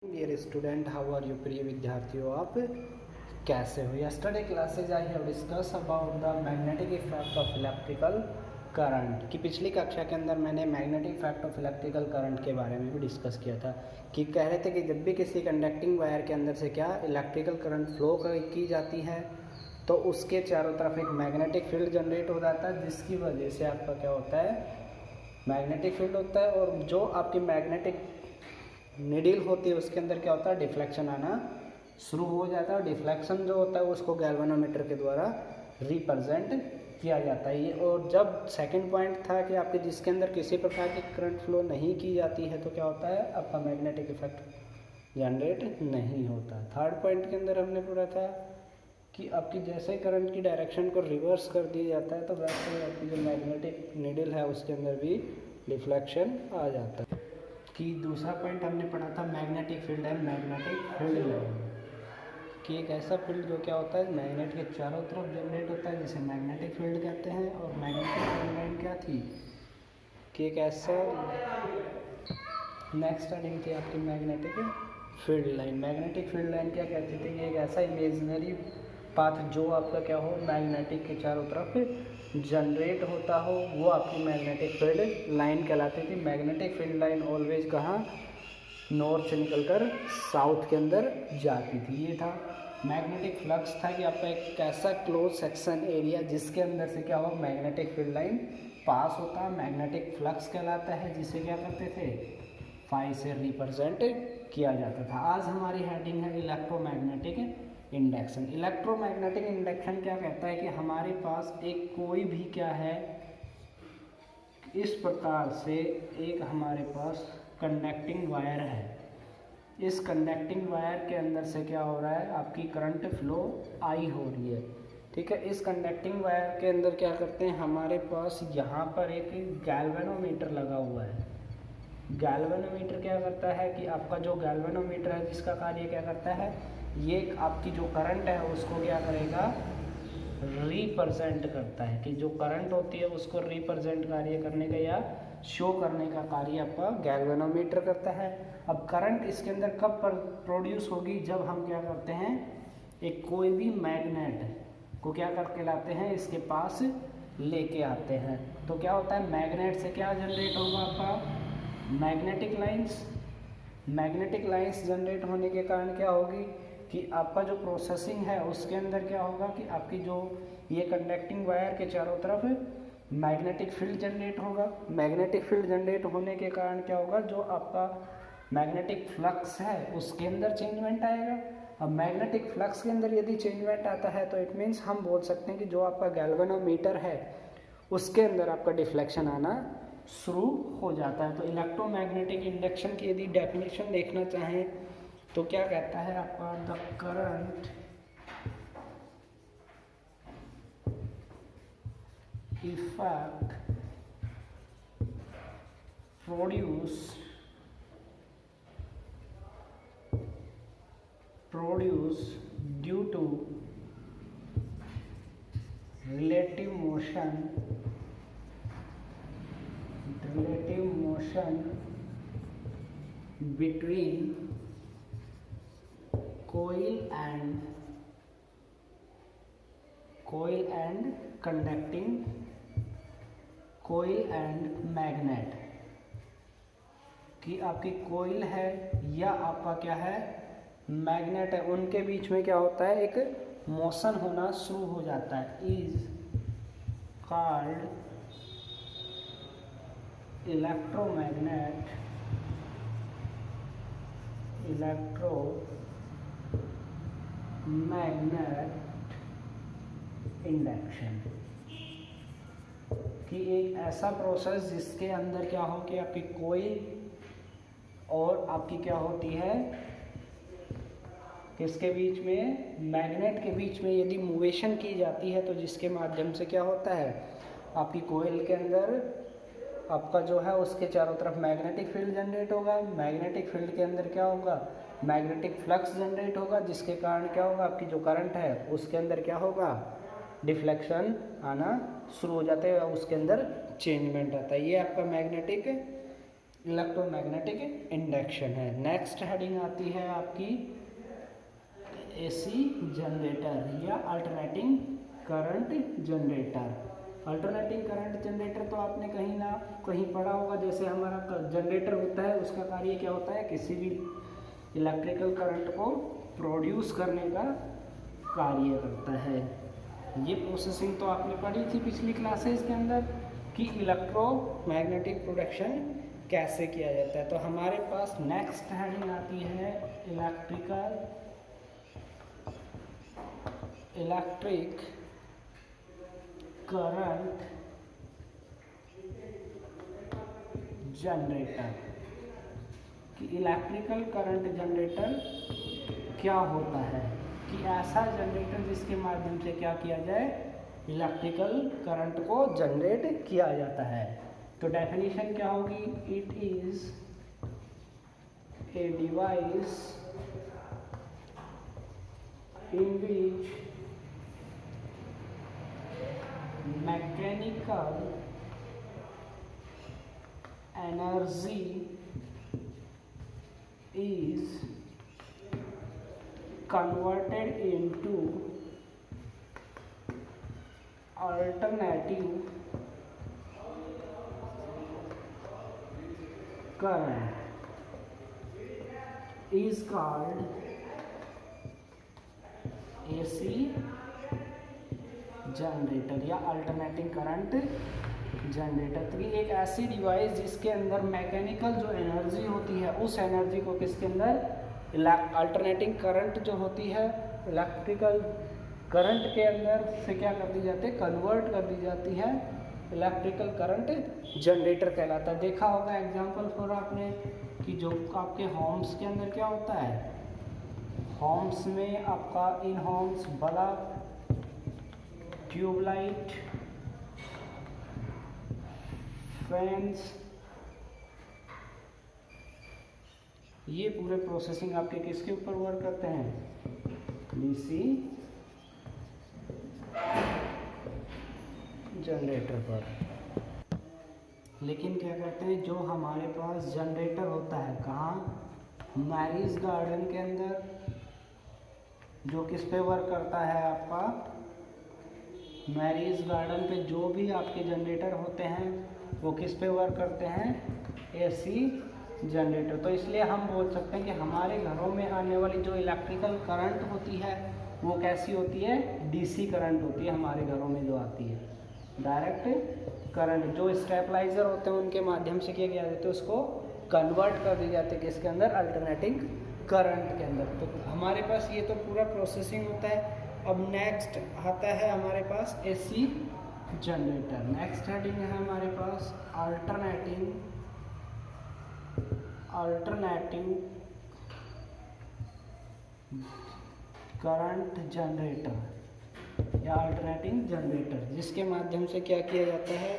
Dear student, how are you? प्रिय विद्यार्थियों, आप कैसे हो? Yesterday classes I have discuss about the magnetic effect of electrical current. कि पिछली कक्षा के अंदर मैंने magnetic effect of electrical current के बारे में भी डिस्कस किया था। कि कह रहे थे कि जब भी किसी कंडक्टिंग वायर के अंदर से क्या इलेक्ट्रिकल करंट फ्लो की जाती है तो उसके चारों तरफ एक मैग्नेटिक फील्ड जनरेट हो जाता है, जिसकी वजह से आपका क्या होता है, मैग्नेटिक फील्ड होता है। और जो आपकी मैग्नेटिक नीडल होती है उसके अंदर क्या होता है, डिफ्लेक्शन आना शुरू हो जाता है। और डिफ्लेक्शन जो होता है उसको गैल्वेनोमीटर के द्वारा रिप्रेजेंट किया जाता है। ये और जब सेकंड पॉइंट था कि आपके जिसके अंदर किसी प्रकार की करंट फ्लो नहीं की जाती है तो क्या होता है, आपका मैग्नेटिक इफेक्ट जनरेट नहीं होता। थर्ड पॉइंट के अंदर हमने पढ़ा था कि आपकी जैसे करंट की डायरेक्शन को रिवर्स कर दिया जाता है तो वैसे आपकी जो मैग्नेटिक नीडल है उसके अंदर भी डिफ्लेक्शन आ जाता है। कि दूसरा पॉइंट हमने पढ़ा था magnetic field and magnetic field line, कि एक ऐसा फील्ड जो क्या होता है मैग्नेट के चारों तरफ जनरेट होता है जिसे मैग्नेटिक फील्ड कहते हैं। और मैग्नेटिक फील्ड लाइन क्या थी कि एक ऐसा नेक्स्ट हेडिंग थी आपकी magnetic field line. Magnetic field line क्या कहती थी कि एक ऐसा इमेजिनरी पाथ जो आपका क्या हो मैग्नेटिक के चारों तरफ जनरेट होता हो, वो आपकी मैग्नेटिक फील्ड लाइन कहलाती थी। मैग्नेटिक फील्ड लाइन ऑलवेज कहाँ, नॉर्थ से निकलकर साउथ के अंदर जाती थी। ये था मैग्नेटिक फ्लक्स था कि आपका एक ऐसा क्लोज सेक्शन एरिया जिसके अंदर से क्या हो मैग्नेटिक फील्ड लाइन पास होता है, मैग्नेटिक फ्लक्स कहलाता है, जिसे क्या करते थे फाई से रिप्रेजेंट किया जाता था। आज हमारी हेडिंग है इलेक्ट्रोमैग्नेटिक इंडक्शन। इलेक्ट्रोमैग्नेटिक इंडक्शन क्या कहता है कि हमारे पास एक कोई भी क्या है, इस प्रकार से एक हमारे पास कंडक्टिंग वायर है। इस कंडक्टिंग वायर के अंदर से क्या हो रहा है, आपकी करंट फ्लो आई हो रही है, ठीक है। इस कंडक्टिंग वायर के अंदर क्या करते हैं, हमारे पास यहाँ पर एक गैल्वेनोमीटर लगा हुआ है। गैल्वेनोमीटर क्या करता है कि आपका जो गैल्वेनोमीटर है जिसका कार्य क्या करता है, ये आपकी जो करंट है उसको क्या करेगा, रिप्रेजेंट करता है। कि जो करंट होती है उसको रिप्रेजेंट कार्य करने का या शो करने का कार्य आपका गैल्वेनोमीटर करता है। अब करंट इसके अंदर कब प्रोड्यूस होगी, जब हम क्या करते हैं, एक कोई भी मैग्नेट को क्या करके लाते हैं, इसके पास लेके आते हैं। तो क्या होता है, मैग्नेट से क्या जनरेट होगा आपका magnetic lines. Magnetic lines generate होने के कारण क्या होगी कि आपका जो प्रोसेसिंग है उसके अंदर क्या होगा कि आपकी जो ये कंडक्टिंग वायर के चारों तरफ मैग्नेटिक फील्ड जनरेट होगा। मैग्नेटिक फील्ड जनरेट होने के कारण क्या होगा, जो आपका मैग्नेटिक फ्लक्स है उसके अंदर चेंजमेंट आएगा। अब मैग्नेटिक फ्लक्स के अंदर यदि चेंजमेंट आता है तो इट मीन्स हम बोल सकते हैं कि जो आपका गैल्वेनोमीटर है उसके अंदर आपका डिफ्लेक्शन आना शुरू हो जाता है। तो इलेक्ट्रोमैग्नेटिक इंडक्शन की यदि डेफिनेशन देखना चाहें तो क्या कहता है आपका, the current effect produce due to relative motion between coil and magnet। कि आपकी कोयल है या आपका क्या है मैग्नेट है, उनके बीच में क्या होता है, एक मोशन होना शुरू हो जाता है। Is called electromagnet induction. कि एक ऐसा प्रोसेस जिसके अंदर क्या हो कि आपकी कोयल और आपकी क्या होती है, किसके बीच में, मैग्नेट के बीच में यदि मूवेशन की जाती है तो जिसके माध्यम से क्या होता है, आपकी कोयल के अंदर आपका जो है उसके चारों तरफ मैग्नेटिक फील्ड जनरेट होगा। मैग्नेटिक फील्ड के अंदर क्या होगा, मैग्नेटिक फ्लक्स जनरेट होगा, जिसके कारण क्या होगा, आपकी जो करंट है उसके अंदर क्या होगा, डिफ्लेक्शन आना शुरू हो जाता है और उसके अंदर चेंजमेंट आता है। ये आपका मैग्नेटिक इलेक्ट्रोमैग्नेटिक इंडक्शन है। नेक्स्ट हेडिंग आती है आपकी एसी जनरेटर या alternating current generator. Alternating current generator तो आपने कहीं ना कहीं पढ़ा होगा। जैसे हमारा जनरेटर होता है, उसका कार्य क्या होता है, किसी भी इलेक्ट्रिकल करंट को प्रोड्यूस करने का कार्य करता है। ये प्रोसेसिंग तो आपने पढ़ी थी पिछली क्लासेस के अंदर कि इलेक्ट्रोमैग्नेटिक प्रोडक्शन कैसे किया जाता है। तो हमारे पास नेक्स्ट हेडिंग आती है इलेक्ट्रिक करंट जनरेटर कि इलेक्ट्रिकल करंट जनरेटर क्या होता है, कि ऐसा जनरेटर जिसके माध्यम से क्या किया जाए, इलेक्ट्रिकल करंट को जनरेट किया जाता है। तो डेफिनेशन क्या होगी, it is a device in which mechanical energy is converted into alternative current is called AC generator या अल्टरनेटिंग करंट जनरेटर। तो ये एक ऐसी डिवाइस जिसके अंदर मैकेनिकल जो एनर्जी होती है, उस एनर्जी को किसके अंदर, अल्टरनेटिंग करंट जो होती है इलेक्ट्रिकल करंट के अंदर से क्या कर दी जाती है, कन्वर्ट कर दी जाती है, इलेक्ट्रिकल करंट जनरेटर कहलाता है। देखा होगा एग्जांपल फॉर आपने कि जो आपके होम्स के अंदर क्या होता है, होम्स में आपका in homes bulb, tubelight, fans, ये पूरे प्रोसेसिंग आपके किसके ऊपर वर्क करते हैं, डीसी जनरेटर पर। लेकिन क्या कहते हैं, जो हमारे पास जनरेटर होता है कहाँ, मैरिज गार्डन के अंदर, जो किस पे वर्क करता है आपका, मैरिज गार्डन पे जो भी आपके जनरेटर होते हैं वो किस पे वर्क करते हैं, एसी जनरेटर। तो इसलिए हम बोल सकते हैं कि हमारे घरों में आने वाली जो इलेक्ट्रिकल करंट होती है वो कैसी होती है, डीसी करंट होती है हमारे घरों में जो आती है, डायरेक्ट करंट। जो स्टेबलाइजर होते हैं उनके माध्यम से क्या किया जाता है, उसको कन्वर्ट कर दी जाती है किसके अंदर, अल्टरनेटिंग करंट के अंदर। तो हमारे पास ये तो पूरा प्रोसेसिंग होता है। अब नेक्स्ट आता है हमारे पास एसी जनरेटर। नेक्स्ट हेडिंग है हमारे पास अल्टरनेटिव करंट जनरेटर या अल्टरनेटिंग जनरेटर, जिसके माध्यम से क्या किया जाता है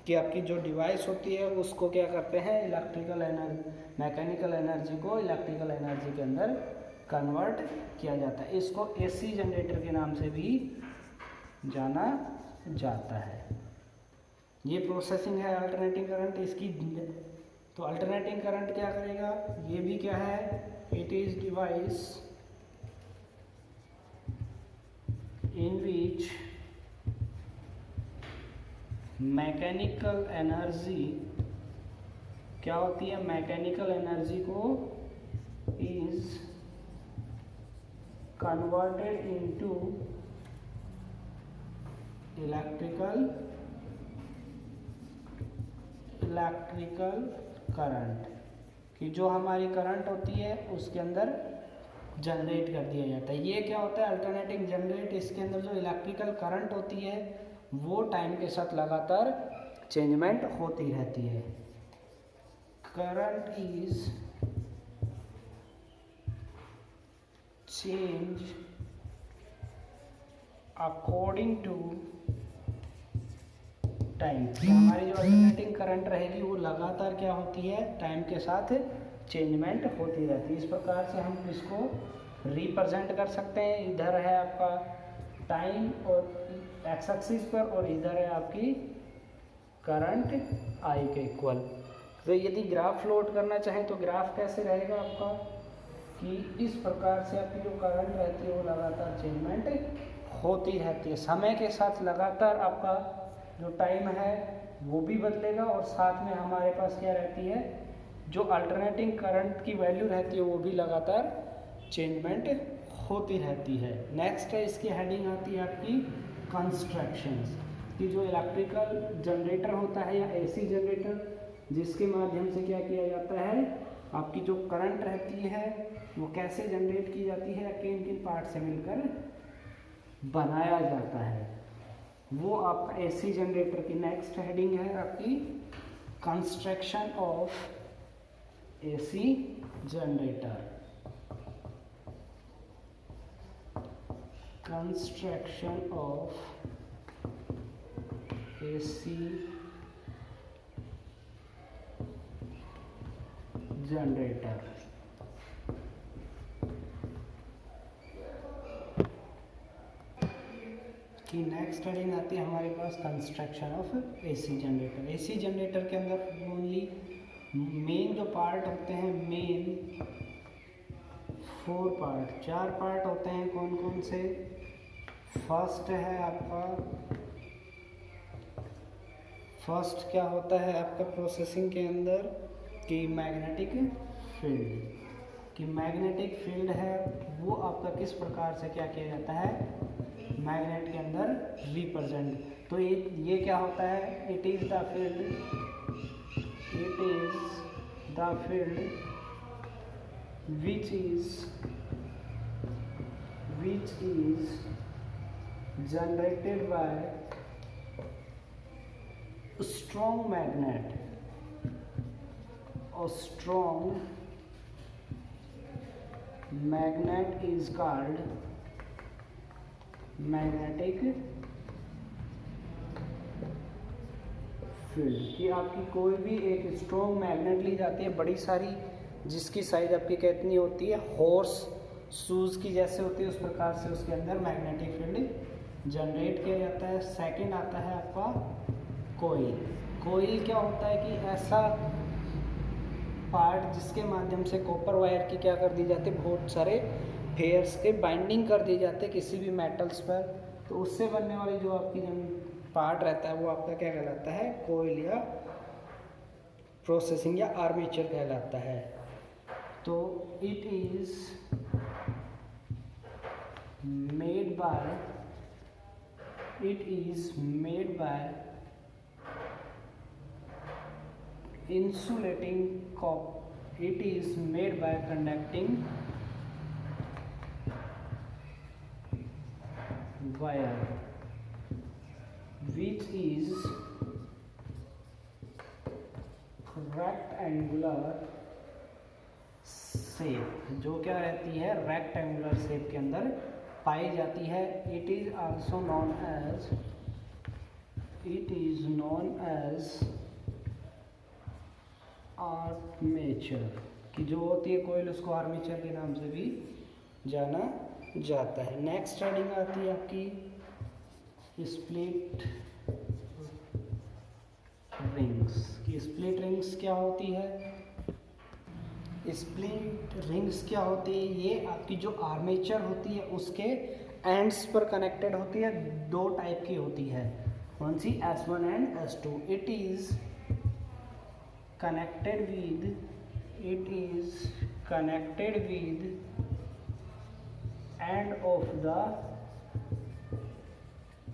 कि आपकी जो डिवाइस होती है उसको क्या करते हैं, इलेक्ट्रिकल एनर्जी, मैकेनिकल एनर्जी को इलेक्ट्रिकल एनर्जी के अंदर कन्वर्ट किया जाता है। इसको एसी जनरेटर के नाम से भी जाना जाता है। ये प्रोसेसिंग है अल्टरनेटिंग करंट इसकी। तो अल्टरनेटिंग करंट क्या करेगा, ये भी क्या है, it is device in which mechanical energy क्या होती है, मैकेनिकल एनर्जी को is converted into electrical current, कि जो हमारी करंट होती है उसके अंदर जनरेट कर दिया जाता है। ये क्या होता है, अल्टरनेटिंग जनरेट। इसके अंदर जो इलेक्ट्रिकल करंट होती है वो टाइम के साथ लगातार चेंजमेंट होती रहती है। Current is change according to time. हमारी जो अल्टरनेटिंग करंट रहेगी वो लगातार क्या होती है, टाइम के साथ चेंजमेंट होती रहती है। इस प्रकार से हम इसको रिप्रेजेंट कर सकते हैं। इधर है आपका टाइम और एक्स एक्सिस पर, और इधर है आपकी करंट आई के इक्वल। तो यदि ग्राफ लोड करना चाहें तो ग्राफ कैसे रहेगा आपका कि इस प्रकार से आपकी जो करंट रहती है वो लगातार चेंजमेंट होती रहती है। समय के साथ लगातार आपका जो टाइम है वो भी बदलेगा और साथ में हमारे पास क्या रहती है, जो अल्टरनेटिंग करंट की वैल्यू रहती है वो भी लगातार चेंजमेंट होती रहती है। नेक्स्ट है, इसकी हेडिंग आती है आपकी कंस्ट्रक्शंस कि जो इलेक्ट्रिकल जनरेटर होता है या एसी जनरेटर, जिसके माध्यम से क्या किया जाता है, आपकी जो करंट रहती है वो कैसे जनरेट की जाती है, किन किन पार्ट से मिलकर बनाया जाता है, वो आपका एसी जनरेटर की नेक्स्ट हेडिंग है आपकी construction of AC generator. Construction of AC generator. की नेक्स्ट हेडिंग आती है हमारे पास construction of AC generator. AC generator के अंदर ओनली मेन जो पार्ट होते हैं, मेन 4 पार्ट, 4 पार्ट होते हैं। कौन कौन से? फर्स्ट है आपका, फर्स्ट क्या होता है आपका प्रोसेसिंग के अंदर कि मैग्नेटिक फील्ड, कि मैग्नेटिक फील्ड है वो आपका किस प्रकार से क्या किया जाता है, मैग्नेट के अंदर रिप्रेजेंट। तो ये क्या होता है, it is the field, it is the field which is generated by a strong magnet. A strong magnet is called magnetic field. कि आपकी कोई भी एक स्ट्रॉन्ग मैग्नेट ली जाती है बड़ी सारी, जिसकी साइज आपकी कितनी होती है, हॉर्स शूज़ की जैसे होती है, उस प्रकार से उसके अंदर मैग्नेटिक फील्ड जनरेट किया जाता है। सेकंड आता है आपका कोइल। कोइल क्या होता है कि ऐसा पार्ट जिसके माध्यम से कॉपर वायर की क्या कर दी जाती है, बहुत सारे फेयर्स के बाइंडिंग कर दिए जाते हैं किसी भी मेटल्स पर, तो उससे बनने वाली जो आपकी पार्ट रहता है वो आपका क्या कहलाता है, कोइल या प्रोसेसिंग या आर्मेचर कहलाता है। तो it is made by insulating it is made by conducting wire which is rectangular shape, जो क्या रहती है, रेक्टेंगुलर शेप के अंदर पाई जाती है। It is also known as armature, कि जो होती है कोइल उसको आर्मेचर के नाम से भी जाना जाता है। नेक्स्ट हेडिंग आती है आपकी स्प्लिट रिंग्स। कि स्प्लिट रिंग्स क्या होती है, स्प्लिट रिंग्स क्या होती है, ये आपकी जो आर्मेचर होती है उसके एंड्स पर कनेक्टेड होती है, 2 टाइप की होती है। कौन सी? S1 and S2। It is connected with end of the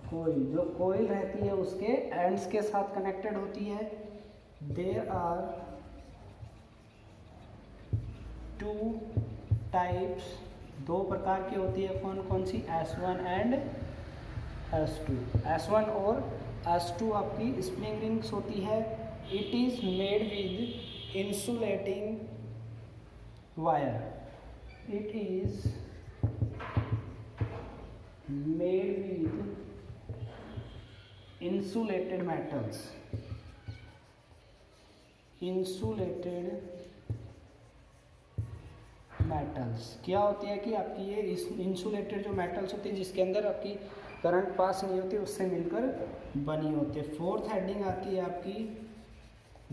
coil, जो कोयल रहती है उसके एंड्स के साथ कनेक्टेड होती है। देयर आर 2 टाइप्स, 2 प्रकार की होती है। कौन कौन सी? S1 and S2। S1 और S2 आपकी स्प्रिंग रिंग्स होती है। It is made with insulating wire. It is made with insulated metals. Insulated metals क्या होती है कि आपकी ये इंसुलेटेड जो मेटल्स होती है जिसके अंदर आपकी करंट पास नहीं होती, उससे मिलकर बनी होती है। 4th हेडिंग आती है आपकी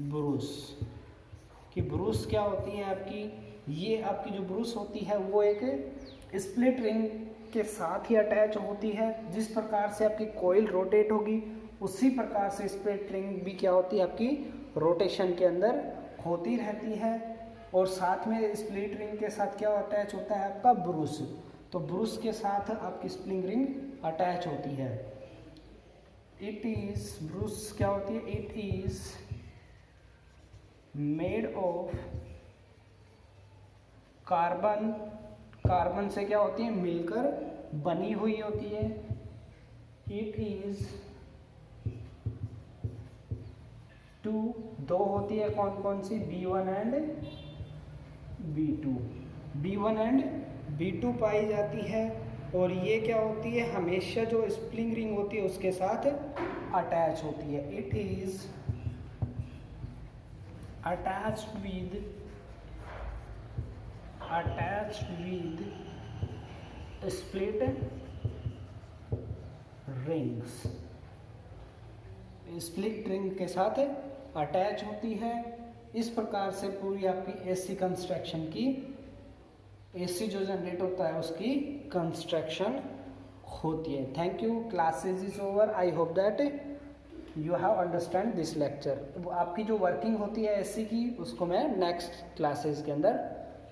ब्रूस। कि ब्रूस क्या होती है आपकी, ये आपकी जो ब्रूस होती है वो एक स्प्लिट रिंग के साथ ही अटैच होती है। जिस प्रकार से आपकी कॉइल रोटेट होगी उसी प्रकार से स्प्लिट रिंग भी क्या होती है आपकी रोटेशन के अंदर होती रहती है। और साथ में स्प्लिट रिंग के साथ क्या अटैच होता है आपका ब्रूस, तो ब्रूस के साथ आपकी स्प्रिंग रिंग अटैच होती है। इट इज ब्रूस क्या होती है, it is made of carbon, carbon से क्या होती है मिलकर बनी हुई होती है। इट इज टू, दो होती है कौन कौन सी, B1 and B2, B1 and B2 पाई जाती है। और ये क्या होती है हमेशा जो स्प्रिंग रिंग होती है उसके साथ अटैच होती है। It is attached with split rings, split ring के साथ अटैच होती है। इस प्रकार से पूरी आपकी एसी कंस्ट्रक्शन की, एसी जो जनरेट होता है उसकी कंस्ट्रक्शन होती है। Thank you, classes is over. I hope that you have understand this lecture. आपकी जो वर्किंग होती है एसी की उसको मैं नेक्स्ट क्लासेस के अंदर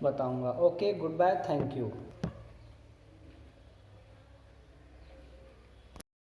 बताऊंगा। Okay, good bye, thank you.